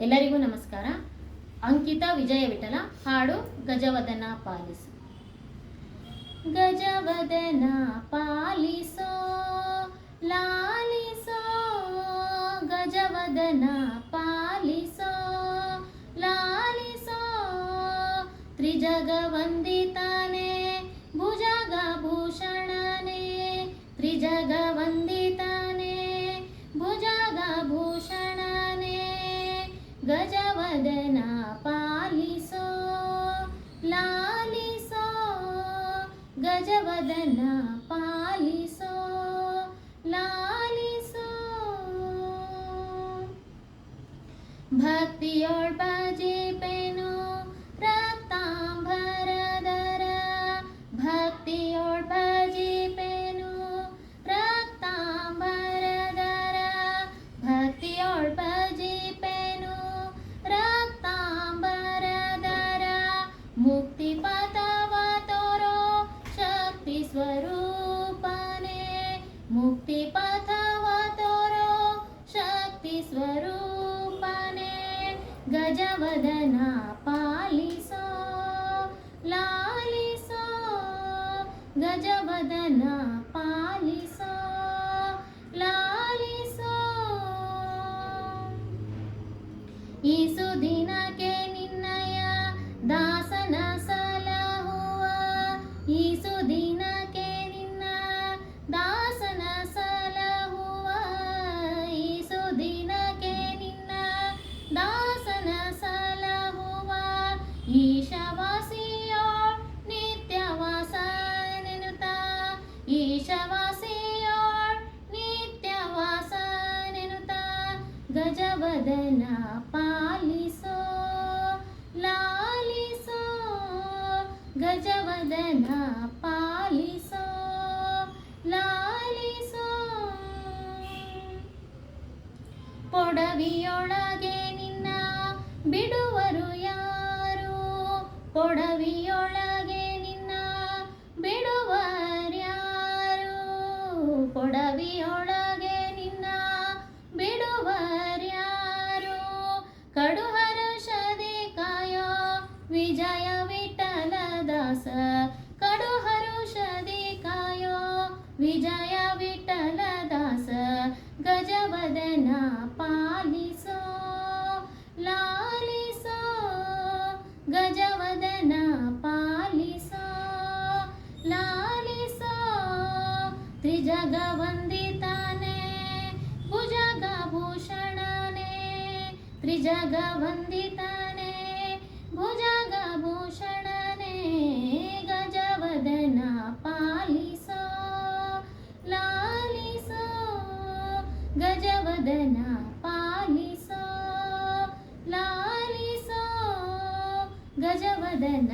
ಎಲ್ಲರಿಗೂ ನಮಸ್ಕಾರ. ಅಂಕಿತಾ ವಿಜಯ ವಿಠಲ ಹಾಡು ಗಜವದನ ಪಾಲಿಸು. ಗಜವದನ ಪಾಲಿಸೋ ಲಾಲಿಸೋ, ಗಜವದನ ಪಾಲಿಸೋ ಲಾಲಿಸೋ, ತ್ರಿಜಗ ವಂದಿತಾನೆ ಭುಜಗ ಭೂಷಣನೆ, ತ್ರಿಜಗ ವಂದಿತಾನೆ ಭುಜಗ ಭೂಷಣನೆ, ಗಜವದನ ಪಾಲಿಸೋ ಲಾಲಿಸೋ, ಗಜವದನ ಪಾಲಿಸೋ ಲಾಲಿಸೋ. ಭಕ್ತಿಯೋಳ್ ಭಜಿಪೆನು ರಕ್ತಾಂಬರಧರ, ಭಕ್ತಿಯೋಳ್ ಭಜಿಪೆನು ರಕ್ತಾಂಬರಧರ, ಭಕ್ತಿಯೋಳ್ ಭಜಿಪೆನು ರಕ್ತಾಂಬರಧರ, ಮುಕ್ತಿ ಪಥವ ತೋರೋ ಶಕ್ತಿ ಸ್ವರೂಪನೆ, ಮುಕ್ತಿ ಪಥವ ತೋರೋ ಶಕ್ತಿ ಸ್ವರೂಪನೆ, ಗಜವದನ ಪಾಲಿಸೋ ಲಾಲಿಸೋ, ಗಜವದನ ಪಾಲಿಸೋ ಲಾಲಿಸೋ. ಈ ಸುದಿನಕ್ಕೆ ನಿನ್ನಯ ದಾಸನ ಸಲಹುವ, ಈ ಸುದಿನಕ್ಕೆ ನಿನ್ನ ದಾಸನ ಸಲಹುವ, ಈ ಸುದಿನಕ್ಕೆ ನಿನ್ನ ದಾಸನ ಸಲಹುವ, ಈಶವಾಸಿಯೋಳ್ ನಿತ್ಯವಾಸನೆನುತ, ಈಶವಾಸಿಯೋಳ್ ನಿತ್ಯವಾಸನೆನುತ, ಗಜವದನ ಪಾಲಿಸೋ ಲಾಲಿಸೋ, ಗಜವದನ ಪಾಲಿಸೋ ಲಾಲಿಸೋ. ಪೊಡವಿಯೊಳಗೆ ನಿನ್ನ ಬಿಡುವರು ಯಾರು, ಪೊಡವಿಯೊಳಗೆ ನಿನ್ನ ಬಿಡುವರ್ಯಾರು, ಪೊಡವಿಯೊಳಗೆ ನಿನ್ನ ಬಿಡುವರ್ಯಾರು, ಕಡು ಹರುಷದಿ ಕಾಯೋ ವಿಜಯ ವಿಠಲ ದಾಸ, ಕಡು ಹರುಷದಿ ಕಾಯೋ ವಿಜಯ ವಿಠಲ ದಾಸ, ಗಜವದನ ಪಾಲಿಸೋ ಲಾಲಿಸೋ, ಗಜವದನ ಪಾಲಿಸೋ ಲಾಲಿಸೋ, ತ್ರಿಜಗ ವಂದಿತಾನೆ ಭುಜಗ ಭೂಷಣನೆ, ತ್ರಿಜಗ ವಂದಿತಾನೆ ಭುಜಗ ಭೂಷಣನೆ, ಗಜವದನ ಪಾಲಿಸೋ ಲಾಲಿಸೋ, ಗಜವದನ ಪಾಲಿಸೋ ಲಾಲಿಸೋ, ಗಜವದನ